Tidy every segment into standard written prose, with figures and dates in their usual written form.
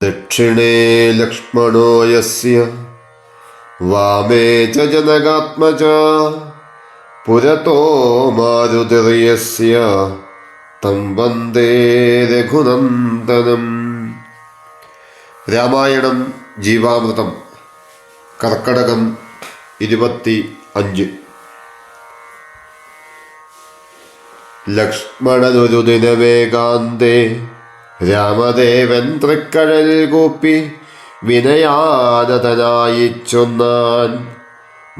ദക്ഷിണേ ലക്ഷ്മണോ യസ്യ വാമേ ച ജനകാത്മജ പുരതോ മാരുതിർയസ്യ തം വന്ദേ രഘുനന്ദനം. രാമായണം ജീവാമൃതം കർക്കടകം 25. ലക്ഷ്മണനൊരു ദിനവേകാന്തേ രാമദേവൻ തൃക്കഴൽ കൂപ്പി വിനയാനതനായി ചൊന്നാൻ,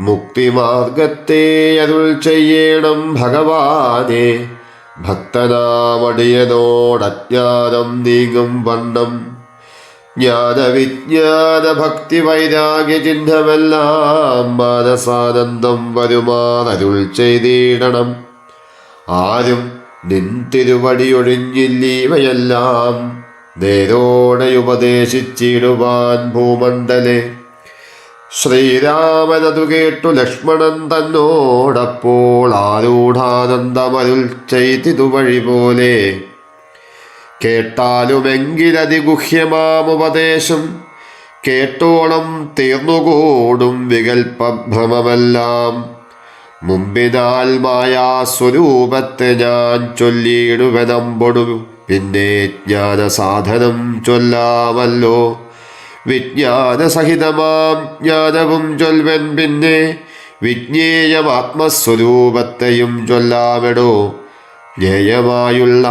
മുക്തിമാർഗത്തെ അരുൾ ചെയ്യണം ഭഗവാനെ, ഭക്തനാമടിയനോടജ്ഞാനം നീങ്ങും വണ്ണം. ജ്ഞാനവിജ്ഞാന ഭക്തി വൈരാഗ്യ ചിഹ്നമെല്ലാം മാനസാനന്ദം വരുമാറരുൾ ചെയ്തിടണം. ആരും നിൻ തിരുവടിയൊഴിഞ്ഞില്ലീവയെല്ലാം നേരോടെ ഉപദേശിച്ചിടുവാൻ ഭൂമണ്ഡലെ. ശ്രീരാമനതു കേട്ടു ലക്ഷ്മണൻ തന്നോടപ്പോൾ ആരൂഢാനന്ദമരുൾ ചെയ്തിതുവഴി പോലെ. കേട്ടാലുമെങ്കിലതിഗുഹ്യമാമുപദേശം കേട്ടോളം തീർന്നുകൂടും വികൽപ്പഭ്രമമെല്ലാം. മുമ്പിനാൽ മായാസ്വരൂപത്തെ ഞാൻ ചൊല്ലിയിടുവനമ്പൊടു പിന്നെ ജ്ഞാനസാധനം ചൊല്ലാമല്ലോ. വിജ്ഞാനസഹിതമാം ജ്ഞാനവും ചൊൽവൻ പിന്നെ വിജ്ഞേയമാത്മസ്വരൂപത്തെയും ചൊല്ലാമെടോ. ജ്ഞേയമായുള്ള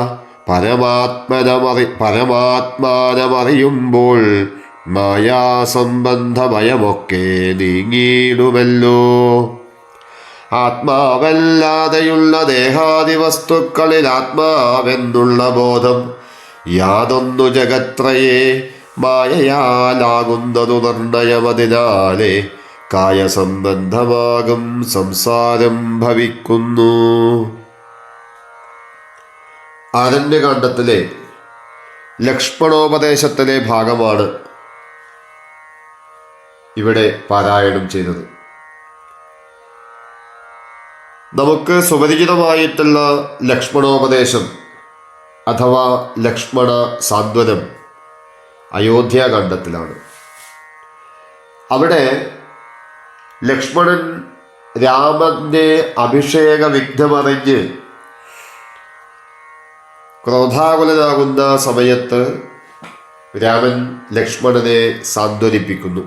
പരമാത്മാനമറിയുമ്പോൾ മായാസംബന്ധഭയമൊക്കെ നീങ്ങിയിടുമല്ലോ. ആത്മാവല്ലാതെയുള്ള ദേഹാദിവസ്തുക്കളിൽ ആത്മാവെന്നുള്ള ബോധം യാതൊന്നു ജഗത്രയേ മായയാലാകുന്നതു നിർണയമതിനാലേ കായസംബന്ധമാകും സംസാരം ഭവിക്കുന്നു. ആരണ്യകാണ്ഡത്തിലെ ലക്ഷ്മണോപദേശത്തിലെ ഭാഗമാണ് ഇവിടെ പാരായണം ചെയ്തത്. നമുക്ക് സുപരിചിതമായിട്ടുള്ള ലക്ഷ്മണോപദേശം അഥവാ ലക്ഷ്മണ സാന്ത്വനം അയോധ്യാകാണ്ഡത്തിലാണ്. അവിടെ ലക്ഷ്മണൻ രാമന്റെ അഭിഷേക വിഘ്നമറിഞ്ഞ് ക്രോധാകുലനാകുന്ന സമയത്ത് രാമൻ ലക്ഷ്മണനെ സാന്ത്വനിപ്പിക്കുന്നു.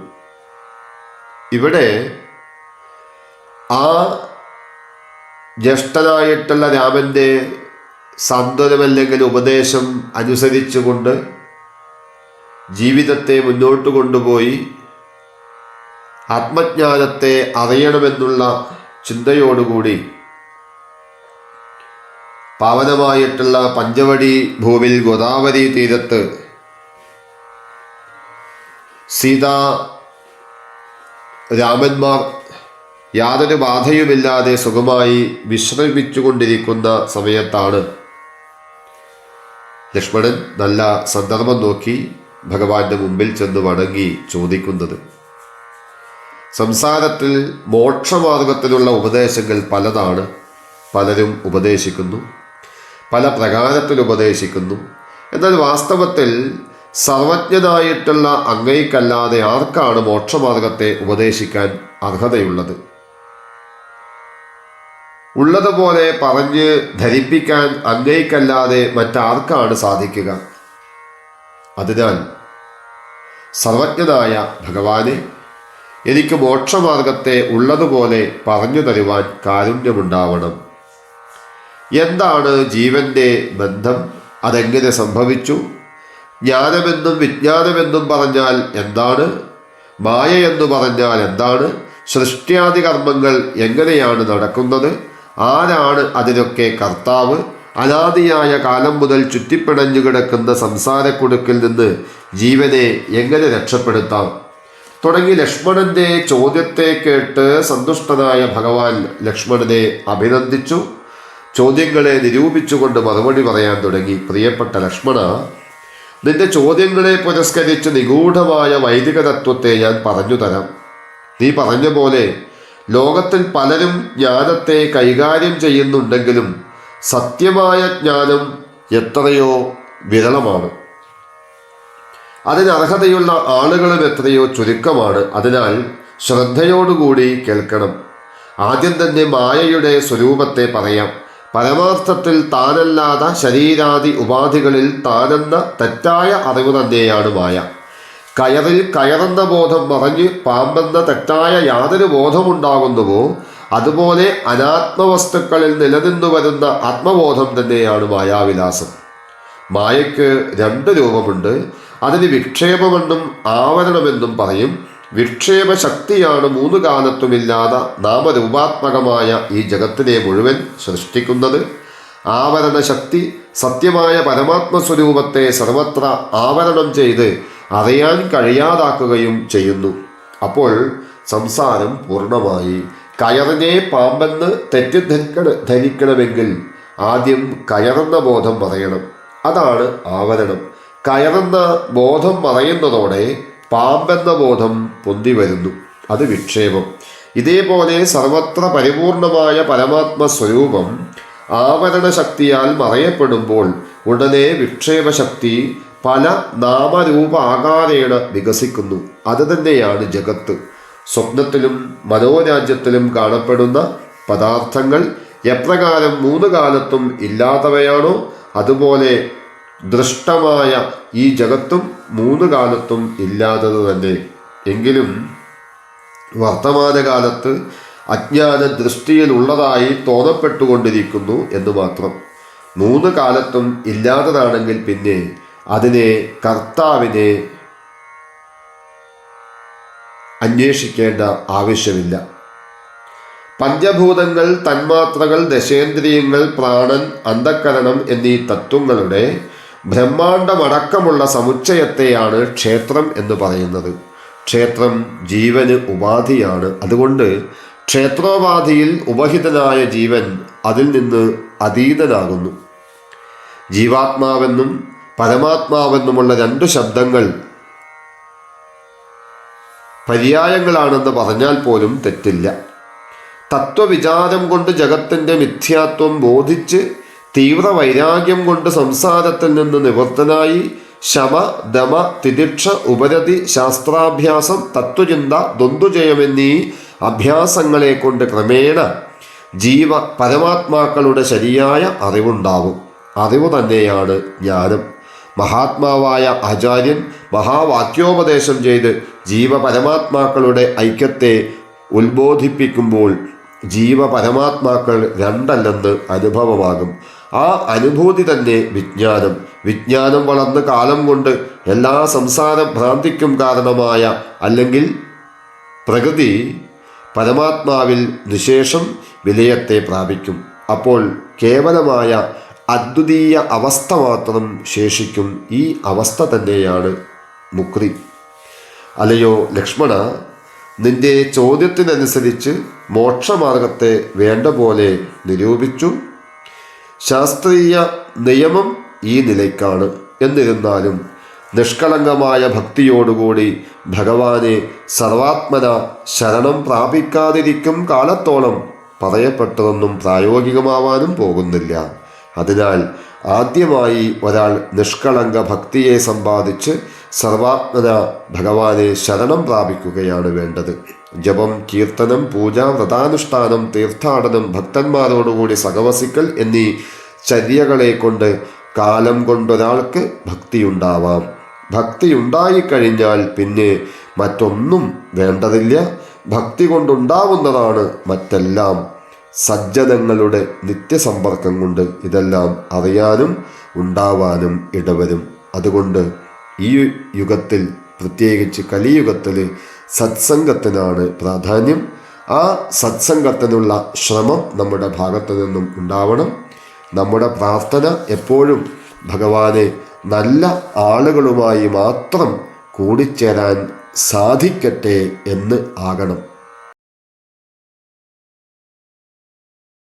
ഇവിടെ ആ ജ്യേഷ്ഠനായിട്ടുള്ള രാമൻ്റെ സാന്ത്വനമല്ലെങ്കിൽ ഉപദേശം അനുസരിച്ചുകൊണ്ട് ജീവിതത്തെ മുന്നോട്ട് കൊണ്ടുപോയി ആത്മജ്ഞാനത്തെ അറിയണമെന്നുള്ള ചിന്തയോടുകൂടി പാവനമായിട്ടുള്ള പഞ്ചവടി ഭൂവിൽ ഗോദാവരി തീരത്ത് സീതാ രാമന്മാർ യാതൊരു ബാധയുമില്ലാതെ സുഖമായി വിശ്രമിച്ചുകൊണ്ടിരിക്കുന്ന സമയത്താണ് ലക്ഷ്മണൻ നല്ല സന്ദർഭം നോക്കി ഭഗവാന്റെ മുമ്പിൽ ചെന്ന് വണങ്ങി ചോദിക്കുന്നത്. സംസാരത്തിൽ മോക്ഷമാർഗത്തിലുള്ള ഉപദേശങ്ങൾ പലതാണ്. പലരും ഉപദേശിക്കുന്നു, പല പ്രകാരത്തിൽ ഉപദേശിക്കുന്നു. എന്നാൽ വാസ്തവത്തിൽ സർവജ്ഞനായിട്ടുള്ള അങ്ങയ്ക്കല്ലാതെ ആർക്കാണ് മോക്ഷമാർഗത്തെ ഉപദേശിക്കാൻ അർഹതയുള്ളത്? ഉള്ളതുപോലെ പറഞ്ഞ് ധരിപ്പിക്കാൻ അങ്ങയ്ക്കല്ലാതെ മറ്റാർക്കാണ് സാധിക്കുക? അതിനാൽ സർവജ്ഞനായ ഭഗവാനെ, എനിക്ക് മോക്ഷമാർഗത്തെ ഉള്ളതുപോലെ പറഞ്ഞു തരുവാൻ കാരുണ്യമുണ്ടാവണം. എന്താണ് ജീവന്റെ ബന്ധം? അതെങ്ങനെ സംഭവിച്ചു? ജ്ഞാനമെന്നും വിജ്ഞാനമെന്നും പറഞ്ഞാൽ എന്താണ്? മായ എന്ന് പറഞ്ഞാൽ എന്താണ്? സൃഷ്ട്യാദി കർമ്മങ്ങൾ എങ്ങനെയാണ് നടക്കുന്നത്? ആരാണ് അതിനൊക്കെ കർത്താവ്? അനാദിയായ കാലം മുതൽ ചുറ്റിപ്പിണഞ്ഞു കിടക്കുന്ന സംസാരക്കുടുക്കിൽ നിന്ന് ജീവനെ എങ്ങനെ രക്ഷപ്പെടുത്താം? തുടങ്ങി ലക്ഷ്മണന്റെ ചോദ്യത്തെ കേട്ട് സന്തുഷ്ടനായ ഭഗവാൻ ലക്ഷ്മണനെ അഭിനന്ദിച്ചു. ചോദ്യങ്ങളെ നിരൂപിച്ചുകൊണ്ട് മറുപടി പറയാൻ തുടങ്ങി. പ്രിയപ്പെട്ട ലക്ഷ്മണ, നിന്റെ ചോദ്യങ്ങളെ പുരസ്കരിച്ച് നിഗൂഢമായ വൈദിക തത്വത്തെ ഞാൻ പറഞ്ഞു തരാം. നീ പറഞ്ഞ പോലെ ലോകത്തിൽ പലരും ജ്ഞാനത്തെ കൈകാര്യം ചെയ്യുന്നുണ്ടെങ്കിലും സത്യമായ ജ്ഞാനം എത്രയോ വിരളമാണ്. അതിന് അർഹതയുള്ള ആളുകളും എത്രയോ ചുരുക്കമാണ്. അതിനാൽ ശ്രദ്ധയോടുകൂടി കേൾക്കണം. ആദ്യം തന്നെ മായയുടെ സ്വരൂപത്തെ പറയാം. പരമാർത്ഥത്തിൽ താനല്ലാത്ത ശരീരാദി ഉപാധികളിൽ താനെന്ന തെറ്റായ അറിവ് തന്നെയാണ് മായ. കയറിൽ കയറെന്ന ബോധം മറഞ്ഞ് പാമ്പെന്ന തെറ്റായ യാതൊരു ബോധമുണ്ടാകുന്നുവോ അതുപോലെ അനാത്മവസ്തുക്കളിൽ നിലനിന്നു വരുന്ന ആത്മബോധം തന്നെയാണ് മായാവിലാസം. മായയ്ക്ക് രണ്ട് രൂപമുണ്ട്. അതിന് വിക്ഷേപമെന്നും ആവരണമെന്നും പറയും. വിക്ഷേപ ശക്തിയാണ് മൂന്ന് കാലത്തുമില്ലാതെ നാമരൂപാത്മകമായ ഈ ജഗത്തിനെ മുഴുവൻ സൃഷ്ടിക്കുന്നത്. ആവരണ ശക്തി സത്യമായ പരമാത്മസ്വരൂപത്തെ സർവത്ര ആവരണം ചെയ്ത് അറിയാൻ കഴിയാതാക്കുകയും ചെയ്യുന്നു. അപ്പോൾ സംസാരം പൂർണ്ണമായി. കയറിനെ പാമ്പെന്ന് ധരിക്കണമെങ്കിൽ ആദ്യം കയറെന്ന ബോധം പറയണം. അതാണ് ആവരണം. കയറെന്ന ബോധം പറയുന്നതോടെ പാമ്പെന്ന ബോധം പൊന്തി വരുന്നു. അത് വിക്ഷേപം. ഇതേപോലെ സർവത്ര പരിപൂർണമായ പരമാത്മസ്വരൂപം ആവരണ ശക്തിയാൽ മറയപ്പെടുമ്പോൾ ഉടനെ വിക്ഷേപശക്തി പല നാമരൂപ ആകാരേണ വികസിക്കുന്നു. അത് തന്നെയാണ് ജഗത്ത്. സ്വപ്നത്തിലും മനോരാജ്യത്തിലും കാണപ്പെടുന്ന പദാർത്ഥങ്ങൾ എപ്രകാരം മൂന്ന് കാലത്തും ഇല്ലാത്തവയാണോ അതുപോലെ ദൃഷ്ടമായ ഈ ജഗത്തും മൂന്ന് കാലത്തും ഇല്ലാത്തത് തന്നെ. എങ്കിലും വർത്തമാനകാലത്ത് അജ്ഞാന ദൃഷ്ടിയിൽ ഉള്ളതായി തോന്നപ്പെട്ടുകൊണ്ടിരിക്കുന്നു എന്ന് മാത്രം. മൂന്ന് കാലത്തും ഇല്ലാത്തതാണെങ്കിൽ പിന്നെ അതിനെ കർത്താവിനെ അന്വേഷിക്കേണ്ട ആവശ്യമില്ല. പഞ്ചഭൂതങ്ങൾ, തന്മാത്രകൾ, ദശേന്ദ്രിയങ്ങൾ, പ്രാണൻ, അന്ധക്കരണം എന്നീ തത്വങ്ങളുടെ ബ്രഹ്മാണ്ടമടക്കമുള്ള സമുച്ചയത്തെയാണ് ക്ഷേത്രം എന്ന് പറയുന്നത്. ക്ഷേത്രം ജീവന് ഉപാധിയാണ്. അതുകൊണ്ട് ക്ഷേത്രോപാധിയിൽ ഉപഹിതനായ ജീവൻ അതിൽ നിന്ന് അതീതനാകുന്നു. ജീവാത്മാവെന്നും പരമാത്മാവെന്നുമുള്ള രണ്ട് ശബ്ദങ്ങൾ പര്യായങ്ങളാണെന്ന് പറഞ്ഞാൽ പോലും തെറ്റില്ല. തത്വവിചാരം കൊണ്ട് ജഗത്തിൻ്റെ മിഥ്യാത്വം ബോധിച്ച് തീവ്ര വൈരാഗ്യം കൊണ്ട് സംസാരത്തിൽ നിന്ന് നിവൃത്തനായി ശമ, ദമ, തിതിക്ഷ, ഉപരതി, ശാസ്ത്രാഭ്യാസം, തത്വചിന്ത, ദ്വന്ദ്വജയമെന്നീ അഭ്യാസങ്ങളെ കൊണ്ട് ക്രമേണ ജീവ പരമാത്മാക്കളുടെ ശരിയായ അറിവുണ്ടാവും. അറിവ് തന്നെയാണ് ജ്ഞാനം. മഹാത്മാവായ ആചാര്യൻ മഹാവാക്യോപദേശം ചെയ്ത് ജീവപരമാത്മാക്കളുടെ ഐക്യത്തെ ഉത്ബോധിപ്പിക്കുമ്പോൾ ജീവപരമാത്മാക്കൾ രണ്ടല്ലെന്ന് അനുഭവമാകും. ആ അനുഭൂതി തന്നെ വിജ്ഞാനം. വിജ്ഞാനം വളർന്ന് കാലം കൊണ്ട് എല്ലാ സംസാര ഭ്രാന്തിക്കും കാരണമായ അല്ലെങ്കിൽ പ്രകൃതി പരമാത്മാവിൽ നിശേഷം വിലയത്തെ പ്രാപിക്കും. അപ്പോൾ കേവലമായ അദ്വിതീയ അവസ്ഥ മാത്രം ശേഷിക്കും. ഈ അവസ്ഥ തന്നെയാണ് മുക്തി. അല്ലയോ ലക്ഷ്മണ, നിന്റെ ചോദ്യത്തിനനുസരിച്ച് മോക്ഷമാർഗത്തെ വേണ്ട പോലെ നിരൂപിച്ചു. ശാസ്ത്രീയ നിയമം ഈ നിലയ്ക്കാണ്. എന്നിരുന്നാലും നിഷ്കളങ്കമായ ഭക്തിയോടുകൂടി ഭഗവാനെ സർവാത്മന ശരണം പ്രാപിക്കാതിരിക്കും കാലത്തോളം പറയപ്പെട്ടതൊന്നും പ്രായോഗികമാവാനും പോകുന്നില്ല. അതിനാൽ ആദ്യമായി ഒരാൾ നിഷ്കളങ്ക ഭക്തിയെ സമ്പാദിച്ച് സർവാത്മന ഭഗവാനെ ശരണം പ്രാപിക്കുകയാണ് വേണ്ടത്. ജപം, കീർത്തനം, പൂജ, വ്രതാനുഷ്ഠാനം, തീർത്ഥാടനം, ഭക്തന്മാരോടുകൂടി സഹവസിക്കൽ എന്നീ ചര്യകളെ കൊണ്ട് കാലം കൊണ്ടൊരാൾക്ക് ഭക്തിയുണ്ടാവാം. ഭക്തിയുണ്ടായിക്കഴിഞ്ഞാൽ പിന്നെ മറ്റൊന്നും വേണ്ടതില്ല. ഭക്തി കൊണ്ടുണ്ടാവുന്നതാണ് മറ്റെല്ലാം. സജ്ജനങ്ങളുടെ നിത്യസമ്പർക്കം കൊണ്ട് ഇതെല്ലാം അറിയാനും ഉണ്ടാവാനും ഇടവരും. അതുകൊണ്ട് ഈ യുഗത്തിൽ, പ്രത്യേകിച്ച് കലിയുഗത്തിൽ, സത്സംഗത്തിനാണ് പ്രാധാന്യം. ആ സത്സംഗത്തിനുള്ള ശ്രമം നമ്മുടെ ഭാഗത്തു നിന്നും ഉണ്ടാവണം. നമ്മുടെ പ്രാർത്ഥന എപ്പോഴും ഭഗവാനെ നല്ല ആളുകളുമായി മാത്രം കൂടിച്ചേരാൻ സാധിക്കട്ടെ എന്ന് ആകണം.